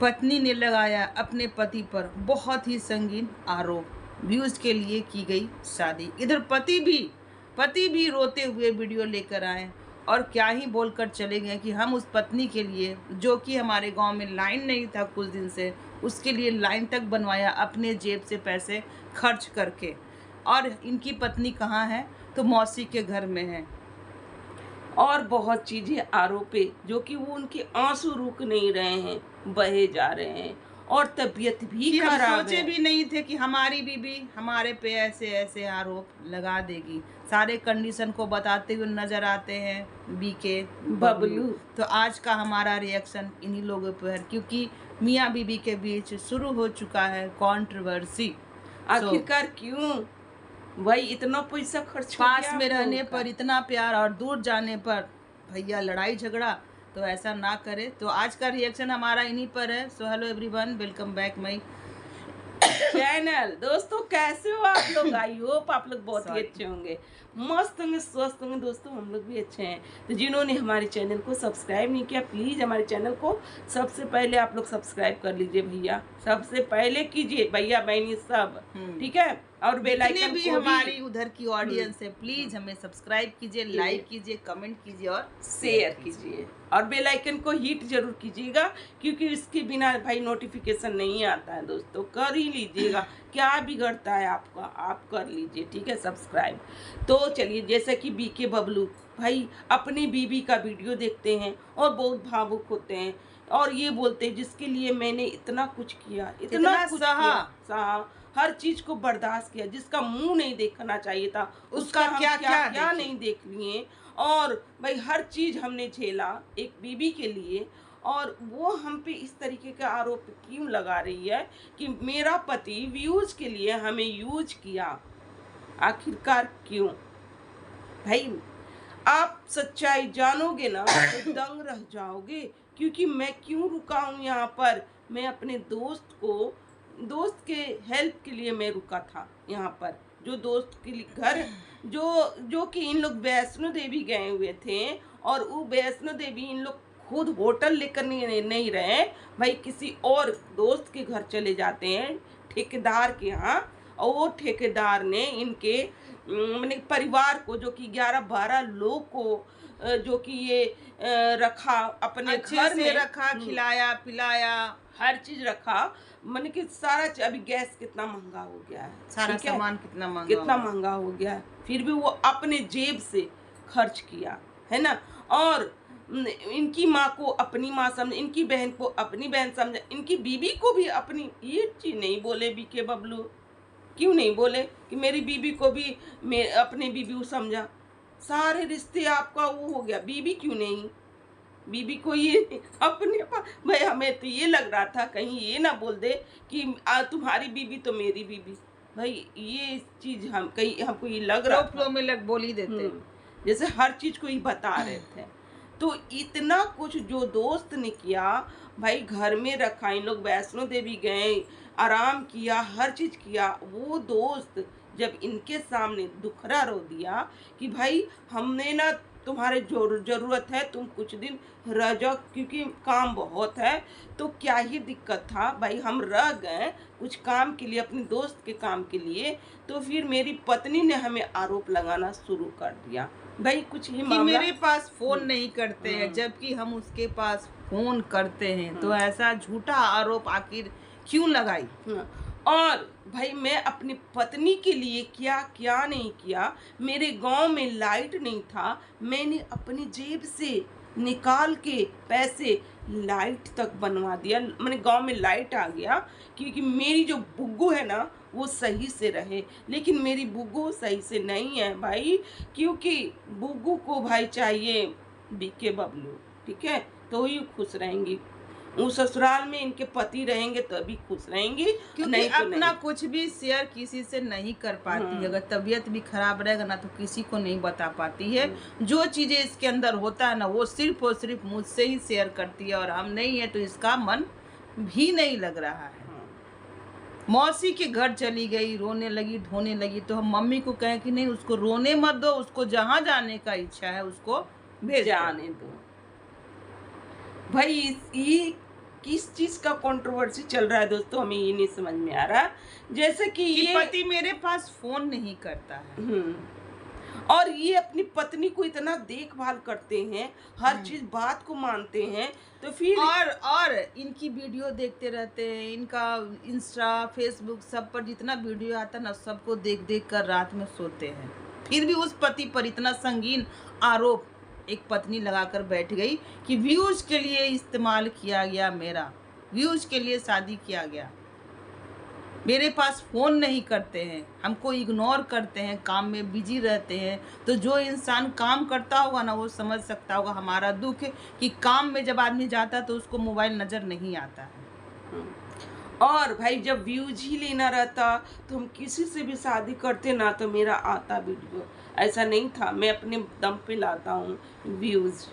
पत्नी ने लगाया अपने पति पर बहुत ही संगीन आरोप। व्यूज के लिए की गई शादी। इधर पति भी रोते हुए वीडियो लेकर आए और क्या ही बोलकर चले गए कि हम उस पत्नी के लिए, जो कि हमारे गांव में लाइन नहीं था कुछ दिन से, उसके लिए लाइन तक बनवाया अपने जेब से पैसे खर्च करके। और इनकी पत्नी कहाँ है? तो मौसी के घर में है। और बहुत चीजें आरोपे जो कि वो उनके आंसू रुक नहीं रहे हैं, बहे जा रहे हैं और तबीयत भी कि हम खराब सोचे है। भी नहीं थे कि हमारी बीबी हमारे पे ऐसे ऐसे आरोप लगा देगी। सारे कंडीशन को बताते हुए नजर आते हैं बीके बबलू। तो आज का हमारा रिएक्शन इन्हीं लोगों पर है, क्योंकि मियाँ बीबी के बीच शुरू हो चुका है कंट्रोवर्सी। आखिरकार क्यों भाई इतना पैसा खर्च हो पास गया में आप रहने लोगों का? पर इतना प्यार और दूर जाने पर भैया लड़ाई झगड़ा, तो ऐसा ना करे। तो आज का रिएक्शन हमारा इन्हीं पर है। So hello everyone, welcome back my channel. दोस्तों कैसे हो आप लोग? आई होप आप लोग बहुत ही Sorry. अच्छे होंगे, मस्त होंगे, स्वस्थ होंगे। दोस्तों हम लोग भी अच्छे हैं। तो जिन्होंने हमारे चैनल को सब्सक्राइब नहीं किया, प्लीज हमारे चैनल को सबसे पहले आप लोग सब्सक्राइब कर लीजिए भैया, सबसे पहले कीजिए भैया बहनी सब, ठीक है। और बेल जितने आइकन भी को हमारी उधर की ऑडियंस है, प्लीज हमें सब्सक्राइब कीजिए, कीजिए। लाइक कीजिए, कमेंट कीजिए और शेयर कीजिए और बेल आइकन को हिट जरूर कीजिएगा, क्योंकि इसके बिना भाई नोटिफिकेशन नहीं आता है। दोस्तों कर ही लीजिएगा, क्या बिगड़ता है आपका, आप कर लीजिए, ठीक है, सब्सक्राइब। तो चलिए, जैसे कि बीके बबलू भाई अपनी बीबी का वीडियो देखते हैं और बहुत भावुक होते हैं और ये बोलते हैं जिसके लिए मैंने इतना कुछ किया, इतना कुछ सहा, हर चीज को बर्दाश्त किया, जिसका मुंह नहीं देखना चाहिए था उसका हम क्या नहीं देख लिए। और भाई हर चीज हमने झेला एक बीबी के लिए, और वो हम पे इस तरीके का आरोप क्यों लगा रही है कि मेरा पति व्यूज के लिए हमें यूज किया? आखिरकार क्यों? भाई आप सच्चाई जानोगे ना तो दंग रह जाओगे, क्योंकि मैं क्यों रुका हूँ यहाँ पर। मैं अपने दोस्त के हेल्प के लिए मैं रुका था यहाँ पर, जो दोस्त के लिए घर, जो कि इन लोग वैष्णो देवी गए हुए थे, और वो वैष्णो देवी इन लोग खुद होटल लेकर नहीं रहे भाई, किसी और दोस्त के घर चले जाते हैं, ठेकेदार के यहाँ। और वो ठेकेदार ने इनके मैंने परिवार को, जो कि 11-12 लोग को जो कि ये रखा अपने घर में, रखा, खिलाया पिलाया, हर चीज रखा। मैंने कि सारा अभी गैस कितना महंगा हो गया है, सारा ठीक है? सामान कितना महंगा हो गया है, फिर भी वो अपने जेब से खर्च किया है ना। और इनकी माँ को अपनी माँ समझे, इनकी बहन को अपनी बहन समझे, इनकी बीबी को भी अपनी। ये चीज नहीं बोले बीके बबलू, क्यों नहीं बोले कि मेरी बीबी को भी मैं अपनी बीबी समझा? सारे रिश्ते आपका वो हो गया, बीबी क्यों नहीं? बीबी को ये अपने पास। भाई हमें तो ये लग रहा था कहीं ये ना बोल दे कि तुम्हारी बीबी तो मेरी बीबी। भाई ये चीज हम कहीं हमको ये लग रहा था, में लग बोल ही देते। जैसे हर चीज को ही बता रहे थे। तो इतना कुछ जो दोस्त ने किया भाई, घर में रखा, इन लोग वैष्णो देवी गए, आराम किया, हर चीज किया। वो दोस्त जब इनके सामने दुखरा रो दिया कि भाई हमने ना तुम्हारे जरूरत है, तुम कुछ दिन रह जाओ क्योंकि काम बहुत है, तो क्या ही दिक्कत था भाई, हम रह गए कुछ काम के लिए, अपने दोस्त के काम के लिए। तो फिर मेरी पत्नी ने हमें आरोप लगाना शुरू कर दिया। भाई कुछ ही कि मेरे पास फोन नहीं करते हैं, जबकि हम उसके पास फोन करते हैं। तो ऐसा झूठा आरोप आखिर क्यों लगाई? और भाई मैं अपनी पत्नी के लिए क्या क्या नहीं किया। मेरे गांव में लाइट नहीं था, मैंने अपनी जेब से निकाल के पैसे लाइट तक बनवा दिया। मैंने गांव में लाइट आ गया, क्योंकि मेरी जो बुग्गू है ना वो सही से रहे। लेकिन मेरी बुग्गू सही से नहीं है भाई, क्योंकि बुग्गू को भाई चाहिए बीके बबलू, ठीक है, तो ही खुश रहेंगी। वो ससुराल में इनके पति रहेंगे तभी खुश रहेंगी, क्योंकि नहीं तो अपना नहीं। कुछ भी शेयर किसी से नहीं कर पाती। अगर तबीयत भी खराब रहेगा ना तो किसी को नहीं बता पाती है। जो चीजें इसके अंदर होता है ना वो सिर्फ और सिर्फ मुझसे ही शेयर करती है, और हम नहीं है तो इसका मन भी नहीं लग रहा है। मौसी के घर चली गई, रोने लगी, ढोने लगी, तो हम मम्मी को कहें कि नहीं उसको रोने मत दो, उसको जहाँ जाने का इच्छा है उसको भेज जाने दो भाई। ये किस चीज का कंट्रोवर्सी चल रहा है दोस्तों, हमें ये नहीं समझ में आ रहा। जैसे कि ये पति मेरे पास फोन नहीं करता है। और ये अपनी पत्नी को इतना देखभाल करते हैं, हर चीज बात को मानते हैं, तो फिर और इनकी वीडियो देखते रहते हैं, इनका इंस्टा फेसबुक सब पर जितना वीडियो आता है ना, सबको देख देख कर रात में सोते हैं। फिर भी उस पति पर इतना संगीन आरोप एक पत्नी लगाकर बैठ गई कि व्यूज के लिए इस्तेमाल किया गया, मेरा व्यूज के लिए शादी किया गया, मेरे पास फ़ोन नहीं करते हैं, हमको इग्नोर करते हैं, काम में बिजी रहते हैं। तो जो इंसान काम करता होगा ना, वो समझ सकता होगा हमारा दुख कि काम में जब आदमी जाता है तो उसको मोबाइल नज़र नहीं आता है। और भाई जब व्यूज ही लेना रहता तो हम किसी से भी शादी करते ना, तो मेरा आता वीडियो। ऐसा नहीं था, मैं अपने दम पे लाता हूँ व्यूज,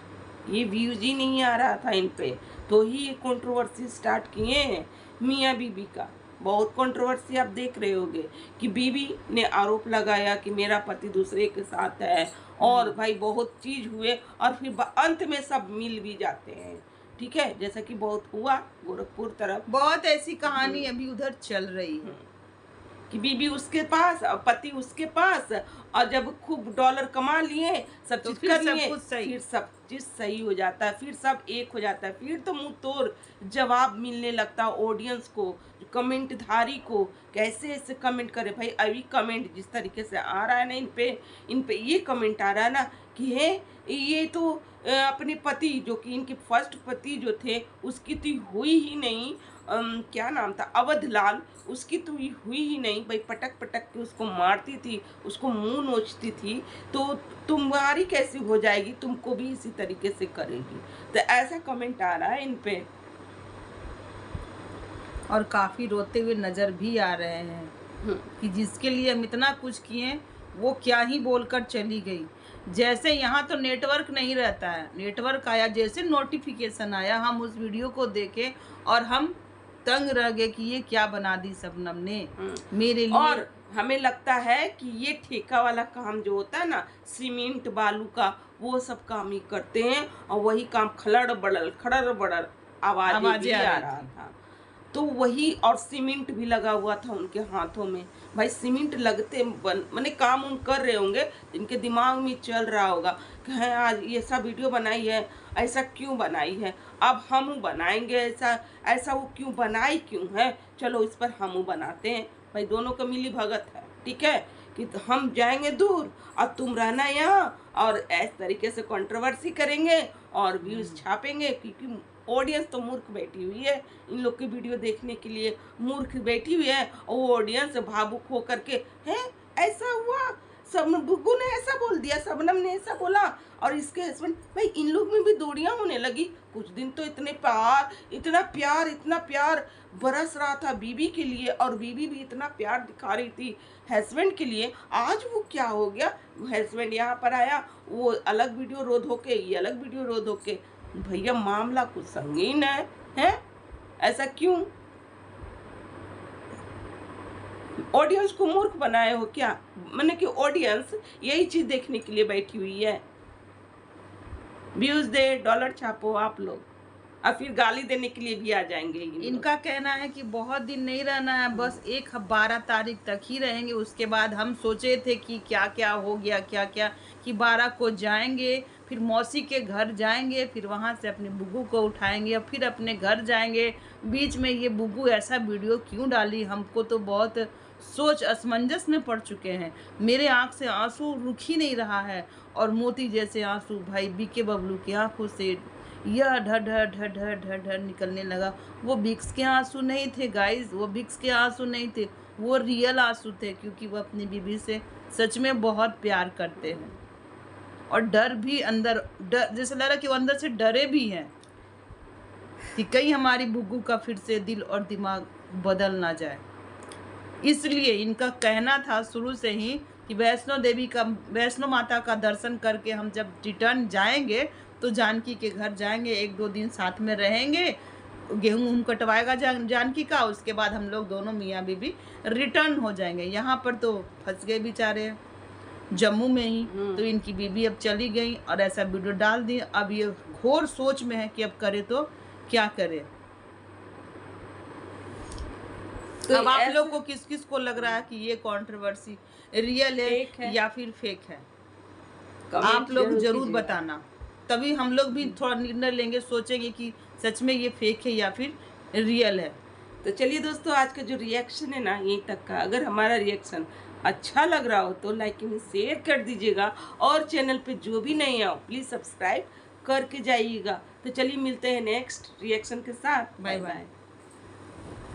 ये व्यूज ही नहीं आ रहा था इन पे, तो ही ये कंट्रोवर्सी स्टार्ट किए हैं मियाँ बीबी का। बहुत कंट्रोवर्सी आप देख रहे होगे कि बीबी ने आरोप लगाया कि मेरा पति दूसरे के साथ है, और भाई बहुत चीज हुए, और फिर अंत में सब मिल भी जाते हैं। ठीक है, जैसा कि बहुत हुआ गोरखपुर तरफ, बहुत ऐसी कहानी अभी उधर चल रही है कि बीबी उसके पास और पति उसके पास, और जब खूब डॉलर कमा लिए, सब तो चीज फिर कर सब लिए, कुछ सही। फिर सब चीज सही हो जाता है, फिर सब एक हो जाता है, फिर तो मुंह तोड़ जवाब मिलने लगता है ऑडियंस को, कमेंट धारी को। कैसे ऐसे कमेंट करे भाई, अभी कमेंट जिस तरीके से आ रहा है ना, इन पे ये कमेंट आ रहा है ना कि है ये तो अपने पति, जो कि इनके फर्स्ट पति जो थे, उसकी तो हुई ही नहीं, क्या नाम था, अवध लाल, उसकी तो हुई ही नहीं भाई, पटक पटक के उसको मारती थी, उसको मुंह नोचती थी, तो तुम्हारी कैसी हो जाएगी, तुमको भी इसी तरीके से करेगी। तो ऐसा कमेंट आ रहा है इन पे, और काफ़ी रोते हुए नज़र भी आ रहे हैं कि जिसके लिए हम इतना कुछ किए वो क्या ही बोलकर चली गई। जैसे यहाँ तो नेटवर्क नहीं रहता है, नेटवर्क आया, जैसे नोटिफिकेशन आया, हम उस वीडियो को देखे और हम तंग रह गए कि ये क्या बना दी शबनम ने मेरे लिए। और हमें लगता है कि ये ठेका वाला काम जो होता है ना, सीमेंट बालू का, वो सब काम ही करते हैं, और वही काम खड़र बड़र आवाजें आ रहा था, तो वही, और सीमेंट भी लगा हुआ था उनके हाथों में। भाई सीमेंट लगते मैंने काम उन कर रहे होंगे, इनके दिमाग में चल रहा होगा कि है आज ये सब वीडियो बनाई है, ऐसा क्यों बनाई है, अब हम बनाएंगे ऐसा, ऐसा वो क्यों बनाई क्यों है, चलो इस पर हम बनाते हैं। भाई दोनों का मिली भगत है, ठीक है, कि हम जाएंगे दूर और तुम रहना यहाँ, और इस तरीके से कंट्रोवर्सी करेंगे और व्यूज छापेंगे, क्योंकि ऑडियंस तो मूर्ख बैठी हुई है, इन लोग की वीडियो देखने के लिए मूर्ख बैठी हुई है, और वो ऑडियंस भावुक हो करके है ऐसा हुआ, सब बुग्गू ने ऐसा बोल दिया, शबनम ने ऐसा बोला, और इसके हस्बैंड, भाई इन लोग में भी दूरियां होने लगी। कुछ दिन तो इतना प्यार बरस रहा था बीबी के लिए, और बीबी भी इतना प्यार दिखा रही थी हस्बैंड के लिए। आज वो क्या हो गया, हस्बैंड यहाँ पर आया, वो अलग वीडियो रोध होके, ये अलग वीडियो रोध होके। भैया मामला कुछ संगीन है? ऐसा क्यों? ऑडियंस को मूर्ख बनाए हो क्या? मैंने कि ऑडियंस यही चीज देखने के लिए बैठी हुई है, व्यूज दे, डॉलर छापो आप लोग, और फिर गाली देने के लिए भी आ जाएंगे। इनका कहना है कि बहुत दिन नहीं रहना है, बस 12 तारीख तक ही रहेंगे, उसके बाद हम सोचे थे कि क्या क्या हो गया, क्या क्या, कि 12 को जाएंगे, फिर मौसी के घर जाएंगे, फिर वहाँ से अपने बुग्गू को उठाएंगे और फिर अपने घर जाएंगे। बीच में ये बुग्गू ऐसा वीडियो क्यों डाली, हमको तो बहुत सोच असमंजस में पड़ चुके हैं। मेरे आँख से आंसू रुक ही नहीं रहा है, और मोती जैसे आंसू भाई बीके बबलू की आंखों से यह ढर ढर ढर ढर ढर ढर निकलने लगा। वो विक्स के आंसू नहीं थे गाइस, वो विक्स के आंसू नहीं थे, वो रियल आंसू थे, क्योंकि वो अपनी बीबी से सच में बहुत प्यार करते हैं। और डर भी अंदर, डर जैसे लग रहा कि वो अंदर से डरे भी हैं कि कहीं हमारी बुग्गू का फिर से दिल और दिमाग बदल ना जाए। इसलिए इनका कहना था शुरू से ही कि वैष्णो माता का दर्शन करके हम जब रिटर्न जाएंगे तो जानकी के घर जाएंगे, 1-2 दिन साथ में रहेंगे, गेहूँ कटवाएगा जानकी का, उसके बाद हम लोग दोनों मियाँ बीबी रिटर्न हो जाएंगे। यहाँ पर तो फंस गए बेचारे जम्मू में ही, तो इनकी बीबी अब चली गई और ऐसा वीडियो डाल दी। अब ये घोर सोच में है कि अब करे तो क्या करे। तो अब आप ऐसे- लोग को किस किस को लग रहा है कि ये कंट्रोवर्सी रियल फेक है है। या फिर फेक है? कमेंट आप लोग जरूर कीजिएगा। बताना, तभी हम लोग भी थोड़ा निर्णय लेंगे, सोचेंगे कि सच में ये फेक है या फिर रियल है। तो चलिए दोस्तों, आज का जो रिएक्शन है ना यहीं तक का। अगर हमारा रिएक्शन अच्छा लग रहा हो तो लाइक एंड शेयर कर दीजिएगा, और चैनल पे जो भी नहीं आओ प्लीज़ सब्सक्राइब करके जाइएगा। तो चलिए मिलते हैं नेक्स्ट रिएक्शन के साथ। Bye bye bye. बाय।